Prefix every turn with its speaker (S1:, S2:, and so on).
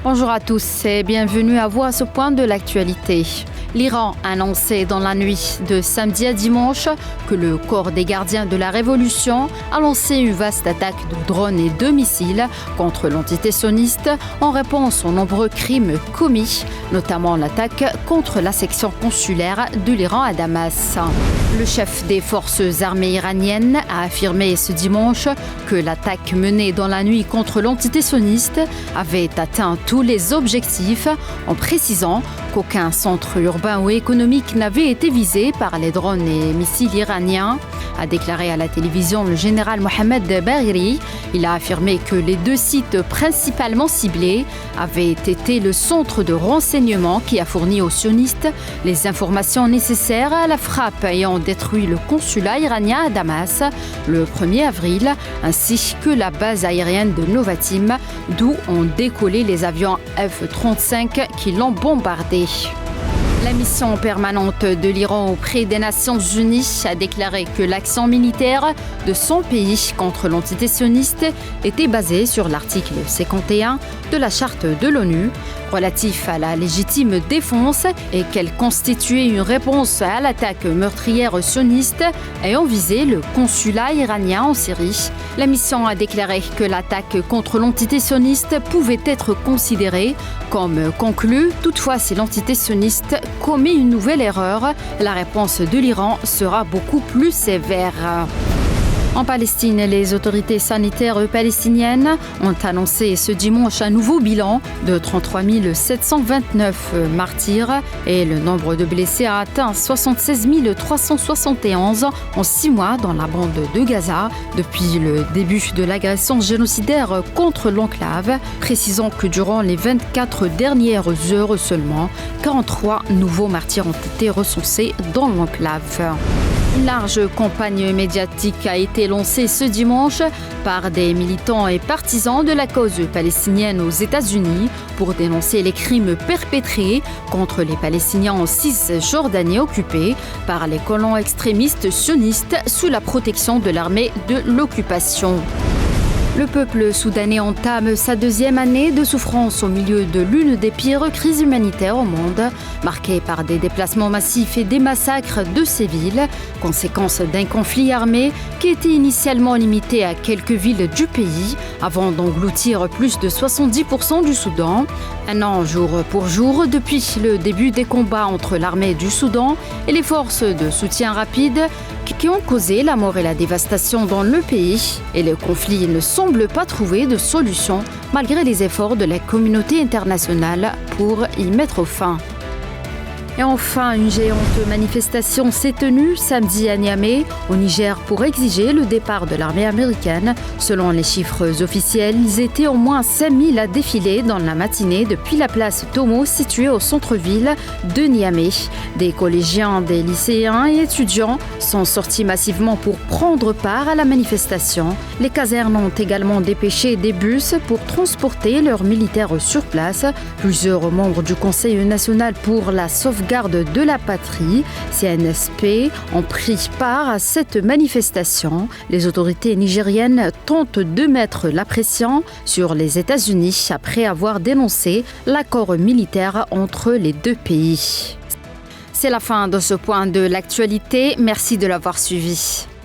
S1: Bonjour à tous et bienvenue à vous à ce point de l'actualité. L'Iran a annoncé dans la nuit de samedi à dimanche que le corps des gardiens de la révolution a lancé une vaste attaque de drones et de missiles contre l'entité sioniste en réponse aux nombreux crimes commis, notamment l'attaque contre la section consulaire de l'Iran à Damas. Le chef des forces armées iraniennes a affirmé ce dimanche que l'attaque menée dans la nuit contre l'entité sioniste avait atteint tous les objectifs en précisant qu'aucun centre urbain ou économique n'avait été visé par les drones et missiles iraniens, a déclaré à la télévision le général Mohamed Bagheri. Il a affirmé que les deux sites principalement ciblés avaient été le centre de renseignement qui a fourni aux sionistes les informations nécessaires à la frappe ayant détruit le consulat iranien à Damas le 1er avril, ainsi que la base aérienne de Novatim, d'où ont décollé les avions F-35 qui l'ont bombardé. La mission permanente de l'Iran auprès des Nations Unies a déclaré que l'action militaire de son pays contre l'entité sioniste était basée sur l'article 51 de la Charte de l'ONU relatif à la légitime défense et qu'elle constituait une réponse à l'attaque meurtrière sioniste ayant visé le consulat iranien en Syrie. La mission a déclaré que l'attaque contre l'entité sioniste pouvait être considérée comme conclue. Toutefois, si l'entité sioniste commet une nouvelle erreur, la réponse de l'Iran sera beaucoup plus sévère. En Palestine, les autorités sanitaires palestiniennes ont annoncé ce dimanche un nouveau bilan de 33 729 martyrs et le nombre de blessés a atteint 76 371 en 6 mois dans la bande de Gaza depuis le début de l'agression génocidaire contre l'enclave, précisant que durant les 24 dernières heures seulement, 43 nouveaux martyrs ont été recensés dans l'enclave. Une large campagne médiatique a été lancée ce dimanche par des militants et partisans de la cause palestinienne aux États-Unis pour dénoncer les crimes perpétrés contre les Palestiniens en Cisjordanie occupée par les colons extrémistes sionistes sous la protection de l'armée de l'occupation. Le peuple soudanais entame sa deuxième année de souffrance au milieu de l'une des pires crises humanitaires au monde, marquée par des déplacements massifs et des massacres de civils, conséquence d'un conflit armé qui était initialement limité à quelques villes du pays, avant d'engloutir plus de 70% du Soudan. Un an jour pour jour depuis le début des combats entre l'armée du Soudan et les forces de soutien rapide qui ont causé la mort et la dévastation dans le pays. Et le conflit ne semble pas trouver de solution malgré les efforts de la communauté internationale pour y mettre fin. Et enfin, une géante manifestation s'est tenue samedi à Niamey, au Niger, pour exiger le départ de l'armée américaine. Selon les chiffres officiels, ils étaient au moins 5000 à défiler dans la matinée depuis la place Tomo, située au centre-ville de Niamey. Des collégiens, des lycéens et étudiants sont sortis massivement pour prendre part à la manifestation. Les casernes ont également dépêché des bus pour transporter leurs militaires sur place. Plusieurs membres du Conseil national pour la sauvegarde de la patrie, CNSP, ont pris part à cette manifestation. Les autorités nigériennes tentent de mettre la pression sur les États-Unis après avoir dénoncé l'accord militaire entre les deux pays. C'est la fin de ce point de l'actualité. Merci de l'avoir suivi.